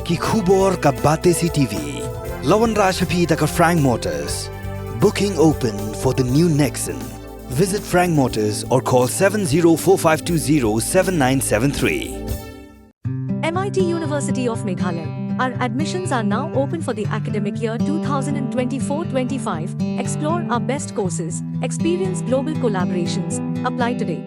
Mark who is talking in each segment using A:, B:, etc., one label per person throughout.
A: ki khubor ka bate si TV. Lawan Rashapi taka Frank Motors. Booking open for the new Nexon. Visit Frank Motors or call 7045207973.
B: MIT University of Meghalaya. Our admissions are now open for the academic year 2024-25. Explore our best courses, experience global collaborations. Apply today.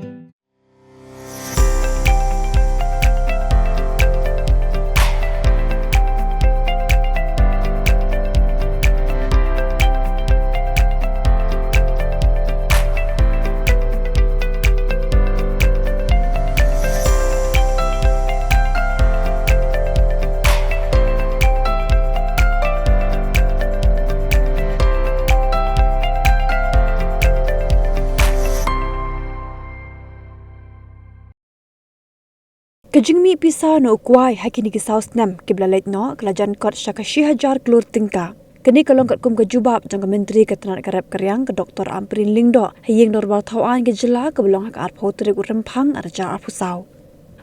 C: Jingmih pisa no Kwai hakini ki Snem kiblalet no kelajan kot syakashi hajar Klur tingka. Kini kalong kat kum ke jubab jang menteri ketenaga karab karyang ke Dr. Amprin Lingdo hayeng normal tauan ke jela ke belong hak arpo trik urempang arja arpusau.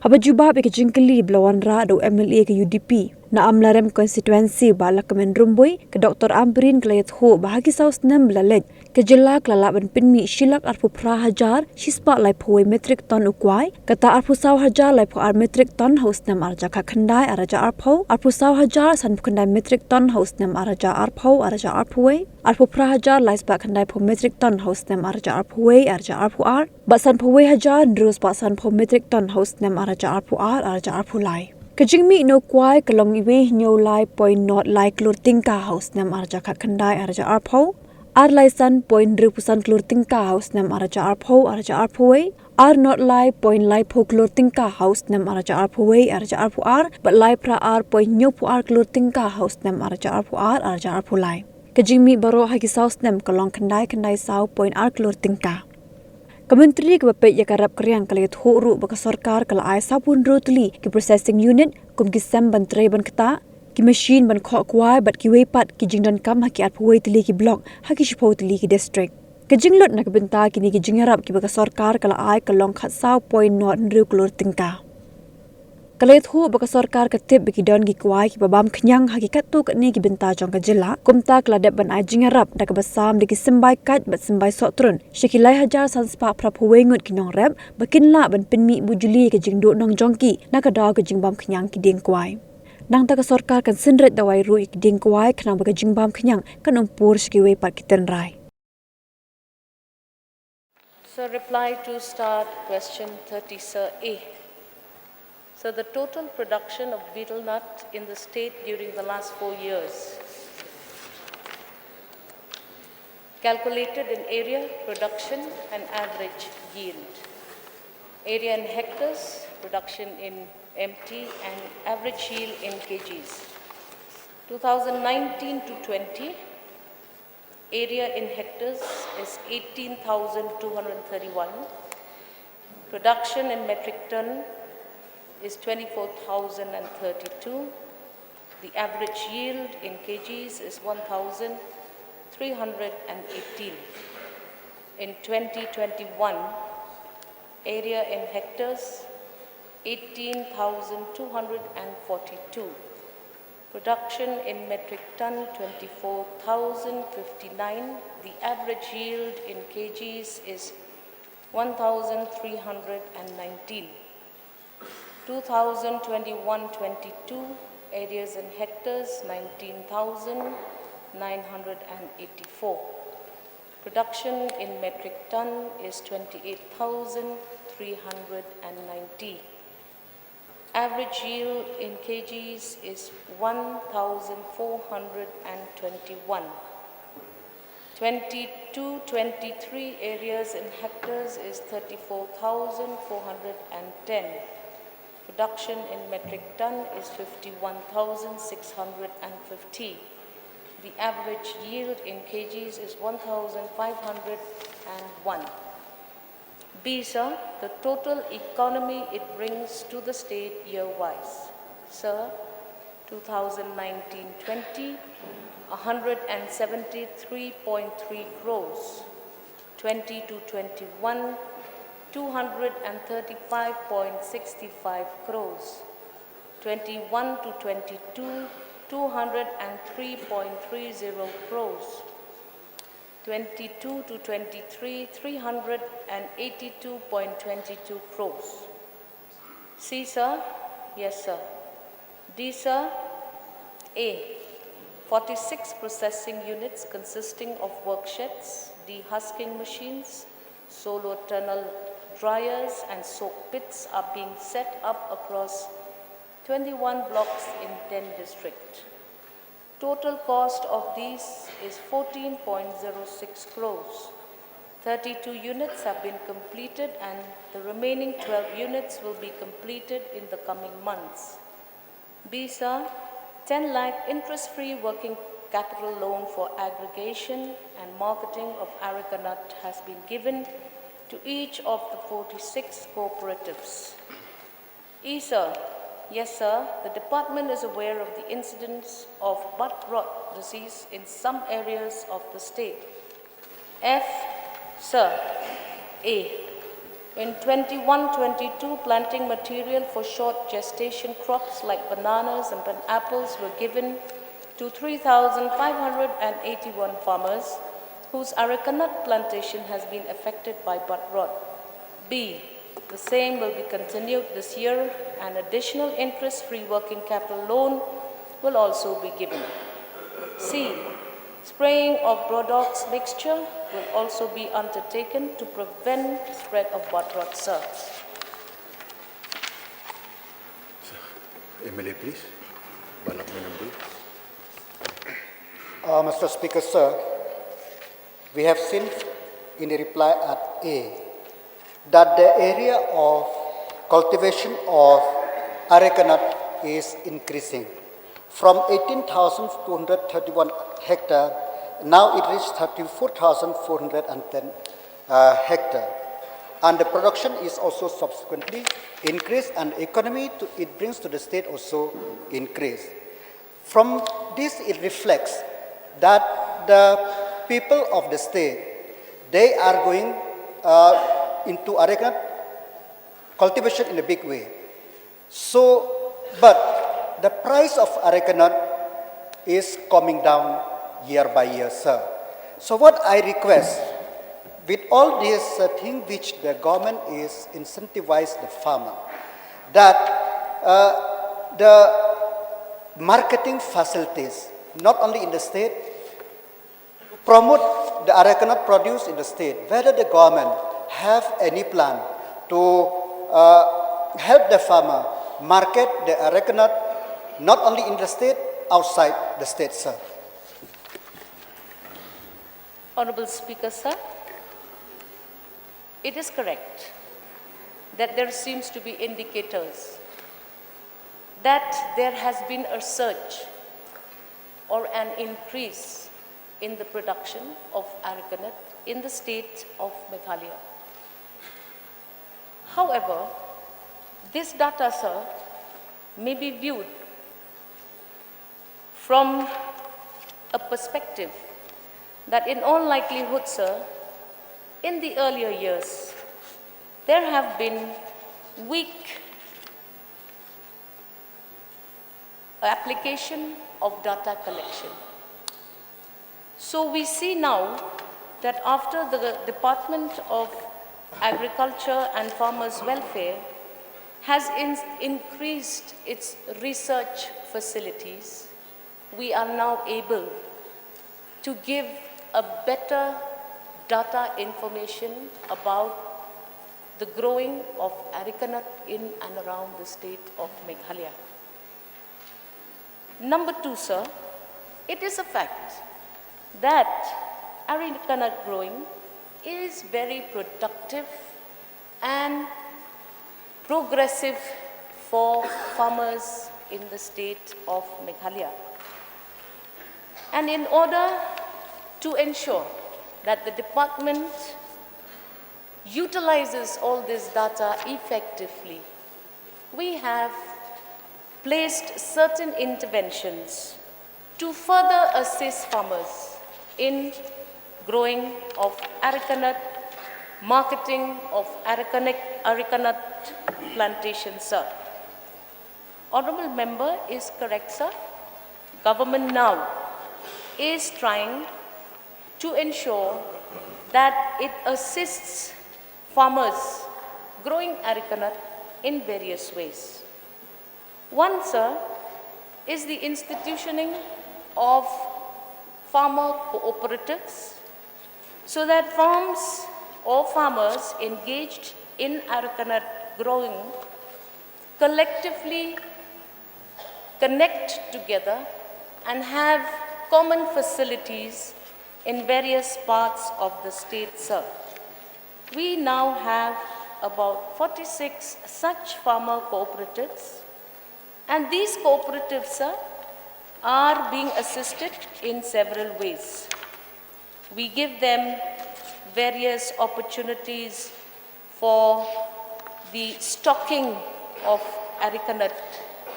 C: Haba jubab ke jingkeli belawan ra do MLA ke UDP. Na amlarem konstituensi balak kemen rumbui ke Dr. Amprin kelayat ho bahagi Snem belalet ke jela kelala ban pinmi silak arpu pra hajar shispa lai poi metrik ton ukwai kata arpu saw hajar lai po ar metrik ton haus nem arja ka khandai araja arpo arpu saw hajar san khandai metrik ton haus nem araja arpo araja arpuwe arpu pra hajar lai spa khandai po metrik ton haus nem araja arpuwe araja arpu ar basan powe hajar ndrus basan po metrik ton haus nem araja arpu ar araja arpu lai Jingmih no Kwai kalong iwe nyo lai point not lai Klur tingka haus nem arja ka khandai araja arpo ar laisan point repusan Klur tingka haus nem araja arpo araja arpowe ar not lai point lai po Klur tingka haus nem araja arpowe araja arpo ar but lai pra ar point nyo po ar Klur tingka haus nem araja arpo ar araja arpo lai Jingmih baro hagi Snem kalong khandai saw point ar Klur tingka Kementeri Kebapet ya karab karyang kalayat huru baka sarkar kala ay sapun rotuli ki processing unit kum ki sem ban tray ban kata ki machine ban khok Kwai bat ki weipat ki jingdan kam haki at puway tili ki block haki shipo tili ki district ke jinglot na kabenta kini ki jingarap ki baka sarkar kala ay kalong khat saw point not nru Klur tingka kalayat hu baka sarkar katip baki don ki Kwai ki babam kenyang haki katu kat ni ki benta jong ka jela kumta keladap ban ay jingarap da kabasam di ki sembai kat bat sembai sok trun syakilai hajar sanspa prapuwe ngut ki nong rep bakin la ban pinmi bujuli ke jingdo nong jongki na kada ke jingbam kenyang ki ding Kwai nang ta ka sarkar kan sinret dawai ru ki ding Kwai kanang baka jingbam kenyang kan umpur syaki pat ki tenrai.
D: So reply to start question 30, Sir A. So the total production of betel nut in the state during the last 4 years, calculated in area, production and average yield. Area in hectares, production in MT and average yield in kgs. 2019 to 20, area in hectares is 18,231. Production in metric ton is 24,032. The average yield in kgs is 1,318. In 2021, area in hectares 18,242. Production in metric ton 24,059. The average yield in kgs is 1,319. 2021-22, areas in hectares 19,984. Production in metric ton is 28,390. Average yield in kgs is 1,421. 22-23 areas in hectares is 34,410. Production in metric ton is 51,650. The average yield in kgs is 1,501. B, sir, the total economy it brings to the state year-wise. Sir, 2019-20, 173.3 crores. 20-21, 235.65 crores. 21 to 22, 203.30 crores. 22 to 23, 382.22 crores. C, sir? Yes, sir. D, sir? A, 46 processing units consisting of worksheds, dehusking machines, solar tunnel dryers and soak pits are being set up across 21 blocks in 10 districts. Total cost of these is 14.06 crores. 32 units have been completed and the remaining 12 units will be completed in the coming months. B, sir, 10 lakh interest-free working capital loan for aggregation and marketing of areca nut has been given to each of the 46 cooperatives. E, sir, yes, sir, the department is aware of the incidence of bud rot disease in some areas of the state. F, sir, A, in 21-22, planting material for short gestation crops like bananas and pineapples were given to 3,581 farmers whose areca nut plantation has been affected by bud rot. B, the same will be continued this year. An additional interest-free working capital loan will also be given. C, spraying of Brodox mixture will also be undertaken to prevent spread of bud rot, sir.
E: MLA, please. Balak Menambul.
F: Mr. Speaker, sir, we have seen in the reply at A that the area of cultivation of areca nut is increasing from 18,231 hectare. Now it reached 34,410 hectare. And the production is also subsequently increased and economy it brings to the state also increased. From this it reflects that the people of the state, they are going into areca nut cultivation in a big way. So, but the price of areca nut is coming down year by year, sir. So what I request, with all these things which the government is incentivize the farmer, that the marketing facilities, not only in the state, promote the areca nut produce in the state, whether the government have any plan to help the farmer market the areca nut not only in the state, outside the state, sir.
D: Honorable Speaker, sir, it is correct that there seems to be indicators that there has been a surge or an increase in the production of areca nut in the state of Meghalaya. However, this data, sir, may be viewed from a perspective that in all likelihood, sir, in the earlier years, there have been weak application of data collection. So we see now that after the Department of Agriculture and Farmers' Welfare has increased its research facilities, we are now able to give a better data information about the growing of areca nut in and around the state of Meghalaya. Number two, sir, it is a fact that areca nut growing is very productive and progressive for farmers in the state of Meghalaya. And in order to ensure that the department utilizes all this data effectively, we have placed certain interventions to further assist farmers in growing of areca nut, marketing of areca nut plantation, sir. Honorable Member is correct, sir. Government now is trying to ensure that it assists farmers growing areca nut in various ways. One, sir, is the institutioning of farmer cooperatives so that farms or farmers engaged in areca nut growing collectively connect together and have common facilities in various parts of the state, sir. We now have about 46 such farmer cooperatives, and these cooperatives, sir, are being assisted in several ways. We give them various opportunities for the stocking of areca nut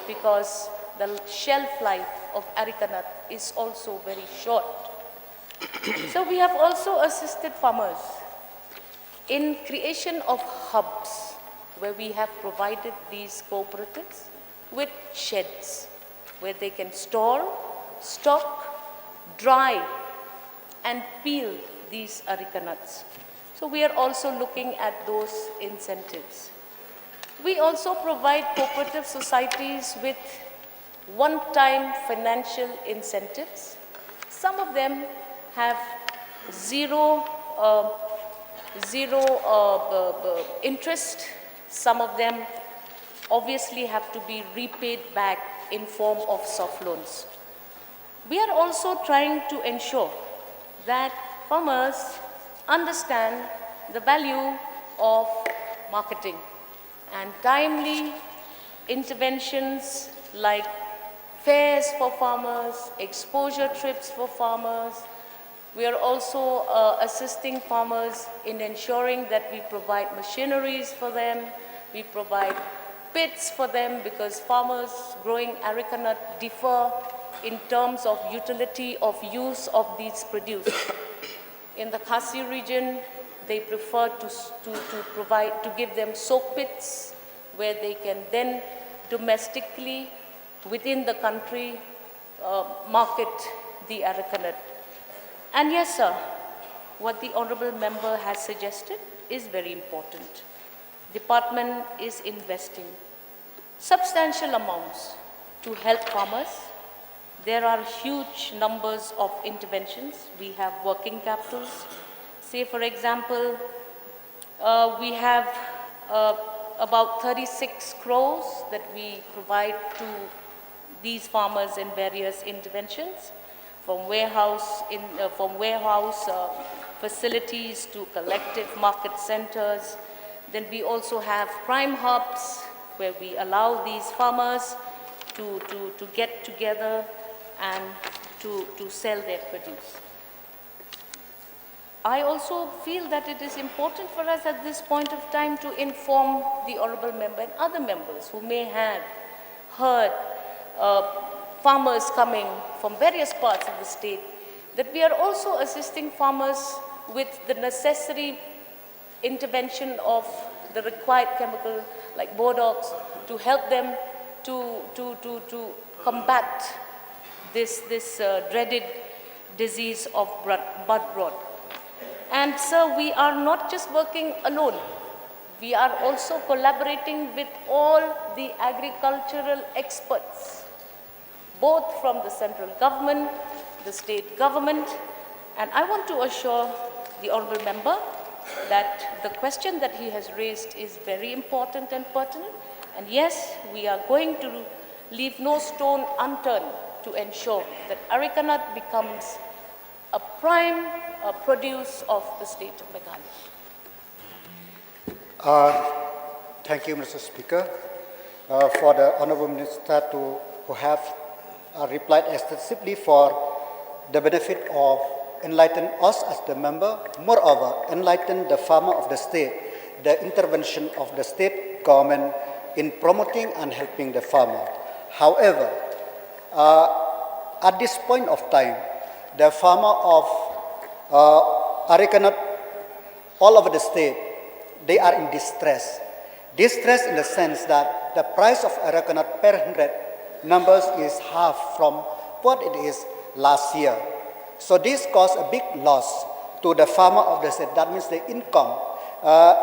D: because the shelf life of areca nut is also very short. So we have also assisted farmers in creation of hubs where we have provided these cooperatives with sheds where they can store, stock, dry and peel these areca nuts. So we are also looking at those incentives. We also provide cooperative societies with one-time financial incentives. Some of them have zero interest. Some of them obviously have to be repaid back in form of soft loans. We are also trying to ensure that farmers understand the value of marketing and timely interventions like fairs for farmers, exposure trips for farmers. We are also assisting farmers in ensuring that we provide machineries for them, we provide pits for them because farmers growing areca nut differ in terms of utility of use of these produce. In the Khasi region, they prefer to give them soak pits where they can then domestically within the country market the areca nut. And yes, sir, what the Honorable Member has suggested is very important. Department is investing substantial amounts to help farmers. There are huge numbers of interventions. We have working capitals. Say, for example, we have about 36 crores that we provide to these farmers in various interventions, from warehouse facilities to collective market centers. Then we also have prime hubs where we allow these farmers to get together and to sell their produce. I also feel that it is important for us at this point of time to inform the Honorable Member and other members who may have heard farmers coming from various parts of the state that we are also assisting farmers with the necessary intervention of the required chemical like Bodox to help them to combat this dreaded disease of bud rot. And sir, we are not just working alone. We are also collaborating with all the agricultural experts, both from the central government, the state government, and I want to assure the Honorable Member that the question that he has raised is very important and pertinent. And yes, we are going to leave no stone unturned to ensure that areca nut becomes a prime produce of the state of Meghalaya.
F: Thank you, Mr. Speaker, for the Honourable Minister who have replied extensively for the benefit of enlighten us as the member, moreover, enlighten the farmer of the state, the intervention of the state government in promoting and helping the farmer. However, at this point of time, the farmer of areca nut all over the state, they are in distress. Distressed in the sense that the price of arecanut per 100 numbers is half from what it is last year. So this caused a big loss to the farmer of the state. That means the income,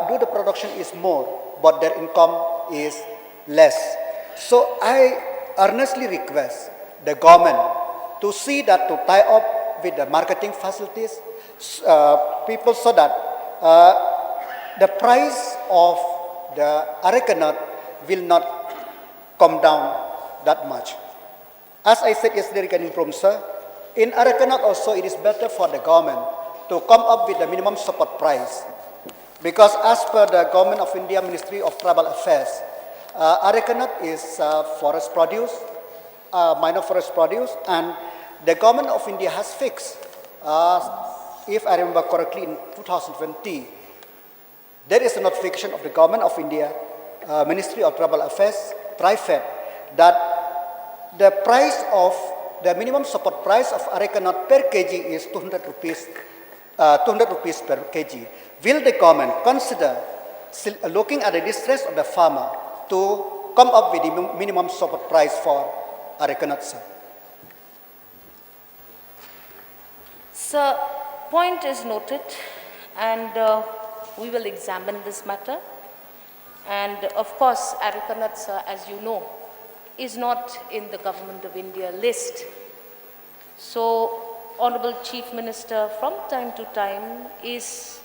F: do the production is more, but their income is less. So I earnestly request the government to see that to tie up with the marketing facilities, people, so that the price of the arecanut will not come down that much. As I said yesterday regarding Promsa, in arecanut also it is better for the government to come up with the minimum support price, because as per the Government of India Ministry of Tribal Affairs, arecanut is forest produce, minor forest produce, and the Government of India has fixed, if I remember correctly, in 2020, there is a notification of the Government of India, Ministry of Tribal Affairs, TriFed, that the price of the minimum support price of arecanut per kg is 200 rupees per kg. Will the government consider looking at the distress of the farmer to come up with the minimum support price for arecanut, sir?
D: Sir, point is noted, and we will examine this matter. And of course, arecanut, sir, as you know, is not in the Government of India list. So, Honorable Chief Minister from time to time is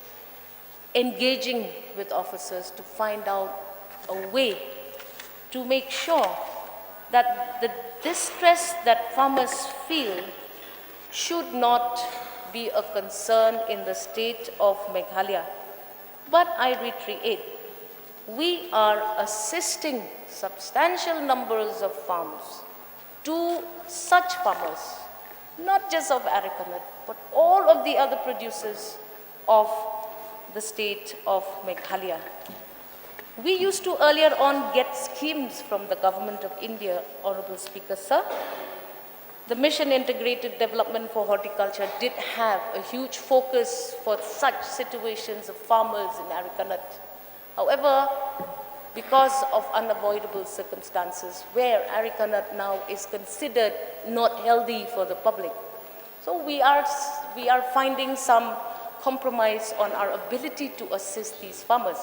D: engaging with officers to find out a way to make sure that the distress that farmers feel should not be a concern in the state of Meghalaya. But I reiterate, we are assisting substantial numbers of farms to such farmers, not just of arecanut, but all of the other producers of the state of Meghalaya. We used to earlier on get schemes from the Government of India, Honorable Speaker, sir. The Mission Integrated Development for Horticulture did have a huge focus for such situations of farmers in arecanut. However, because of unavoidable circumstances where arecanut now is considered not healthy for the public, so we are finding some compromise on our ability to assist these farmers.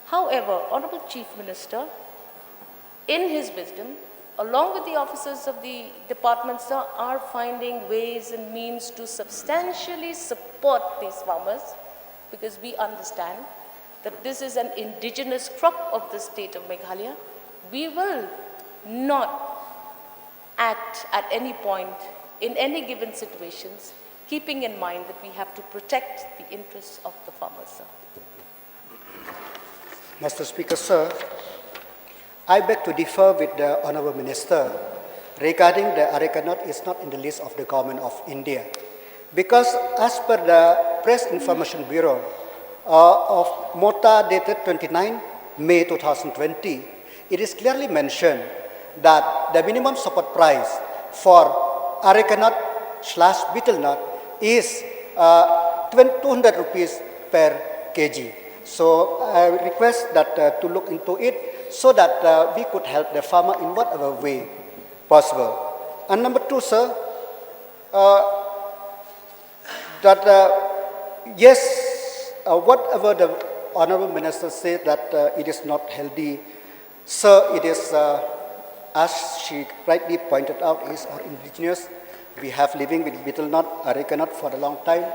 D: However, Honorable Chief Minister, in his wisdom, along with the officers of the department, sir, are finding ways and means to substantially support these farmers, because we understand that this is an indigenous crop of the state of Meghalaya. We will not act at any point in any given situations, keeping in mind that we have to protect the interests of the farmers, sir.
F: Mr. Speaker, sir, I beg to differ with the Honourable Minister regarding the arecanut is not in the list of the Government of India. Because as per the Press Information Bureau of MOTA dated 29 May 2020, it is clearly mentioned that the minimum support price for arecanut/beetle nut is 200 rupees per kg. So I request that to look into it so that we could help the farmer in whatever way possible. And number two, sir, yes, whatever the Honourable Minister said that it is not healthy, sir, it is, as she rightly pointed out, is our indigenous. We have living with beetle nut, arecanut for a long time.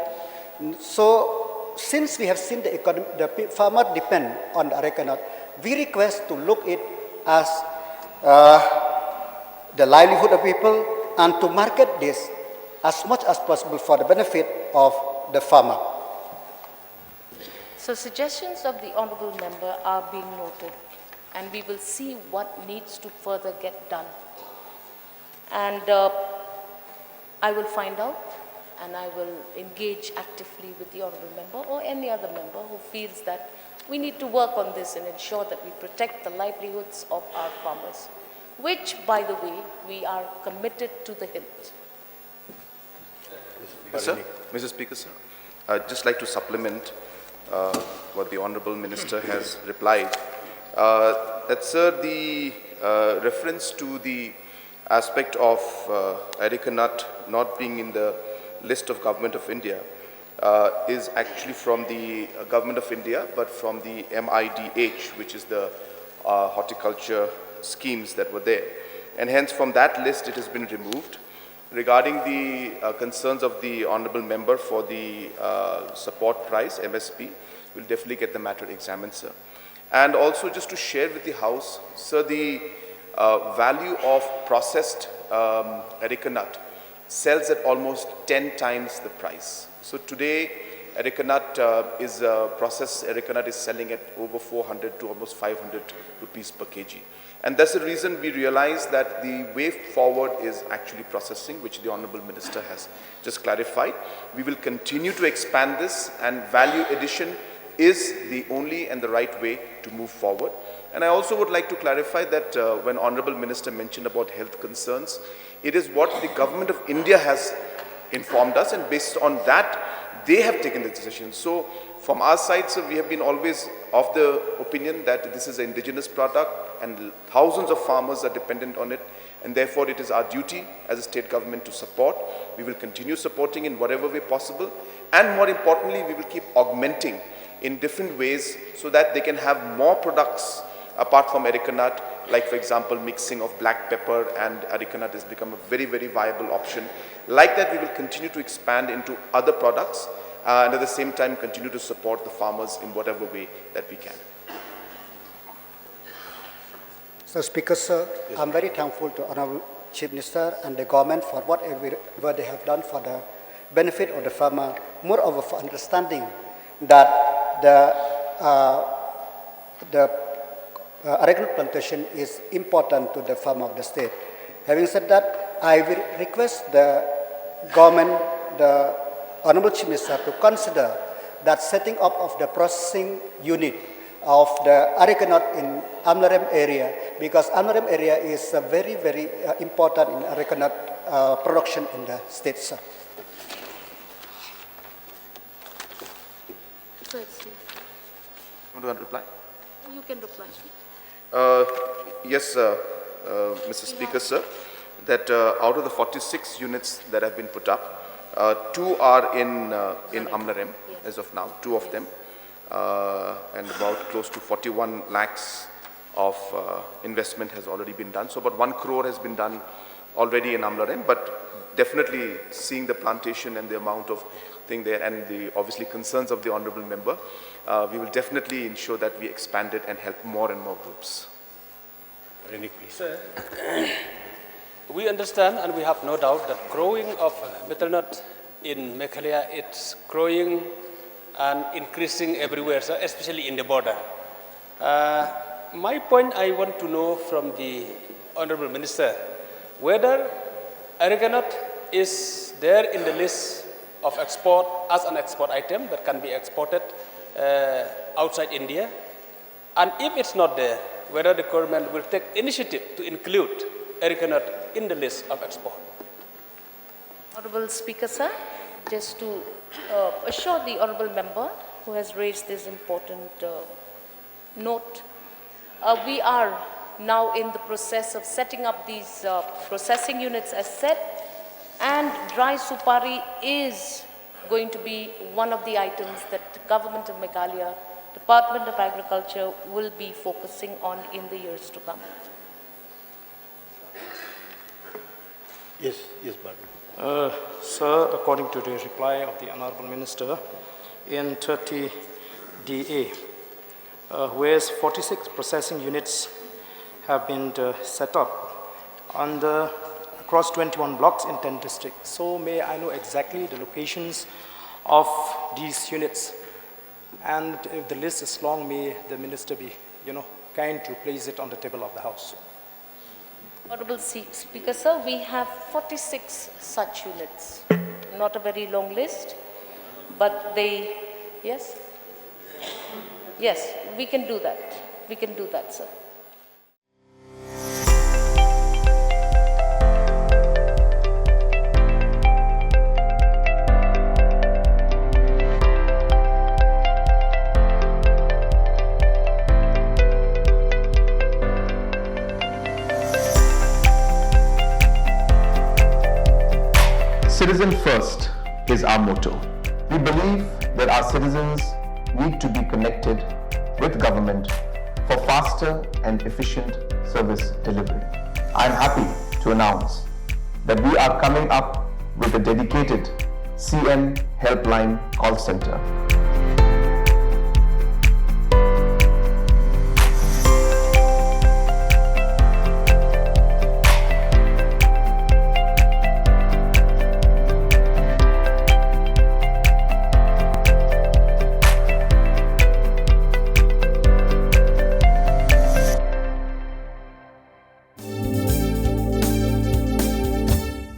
F: So since we have seen the farmer depend on the arecanut, we request to look it as the livelihood of people and to market this as much as possible for the benefit of the farmer.
D: So suggestions of the Honourable Member are being noted, and we will see what needs to further get done. And I will find out, and I will engage actively with the Honourable Member or any other member who feels that we need to work on this and ensure that we protect the livelihoods of our farmers, which, by the way, we are committed to the hilt.
G: Sir, Mr. Speaker, sir, I'd just like to supplement what the Honourable Minister has replied. That's the reference to the aspect of areca nut not being in the list of Government of India is actually from the Government of India, but from the MIDH, which is the horticulture schemes that were there. And hence from that list it has been removed. Regarding the concerns of the Honourable Member for the support price, MSP, we'll definitely get the matter examined, sir. And also just to share with the House, sir, the value of processed areca nut sells at almost 10 times the price. So today, areca nut processed areca nut is selling at over 400 to almost 500 rupees per kg. And that's the reason we realize that the way forward is actually processing, which the Honourable Minister has just clarified. We will continue to expand this, and value addition is the only and the right way to move forward. And I also would like to clarify that when Honourable Minister mentioned about health concerns, it is what the Government of India has informed us, and based on that, they have taken the decision. So from our side, sir, we have been always of the opinion that this is an indigenous product and thousands of farmers are dependent on it, and therefore it is our duty as a state government to support. We will continue supporting in whatever way possible, and more importantly, we will keep augmenting in different ways so that they can have more products apart from areca nut, like for example mixing of black pepper and areca nut has become a very, very viable option. Like that, we will continue to expand into other products and at the same time continue to support the farmers in whatever way that we can.
F: So Speaker, sir, yes. I'm very thankful to Honourable Chief Minister and the government for whatever they have done for the benefit of the farmer, moreover for understanding that the areca nut plantation is important to the farmer of the state. Having said that, I will request the government, the Honourable Chief Minister, to consider that setting up of the processing unit of the areca nut in Amlarem area, because Amlarem area is very, very important in areca nut production in the state, sir.
G: You want to reply?
D: You can reply.
G: Yes, Mr. Speaker, sir, that out of the 46 units that have been put up, 2 are in Amlarem as of now, 2 of them, and about close to 41 lakhs of investment has already been done. So about 1 crore has been done already in Amlarem, but definitely seeing the plantation and the amount of thing there and the obviously concerns of the Honourable Member, we will definitely ensure that we expand it and help more and more groups.
H: Sir, we understand and we have no doubt that growing of betel nut in Meghalaya, it's growing and increasing everywhere, sir, especially in the border. My point I want to know from the Honourable Minister, whether areca nut is there in the list of export as an export item that can be exported outside India, and if it's not there, whether the government will take initiative to include areca nut in the list of export.
D: Honourable Speaker, sir, just to assure the Honourable Member who has raised this important note, we are now in the process of setting up these processing units as said, and dry supari is going to be one of the items that the Government of Meghalaya, Department of Agriculture will be focusing on in the years to come.
E: Yes, Babu.
I: Sir, according to the reply of the Honourable Minister, in 30 DA, whereas 46 processing units have been set up across 21 blocks in 10 districts. So may I know exactly the locations of these units? And if the list is long, may the Minister be, kind to place it on the table of the House.
D: Honourable Speaker, sir, we have 46 such units. Not a very long list, but yes? Yes, we can do that. We can do that, sir.
J: Citizen first is our motto. We believe that our citizens need to be connected with government for faster and efficient service delivery. I am happy to announce that we are coming up with a dedicated CM helpline call center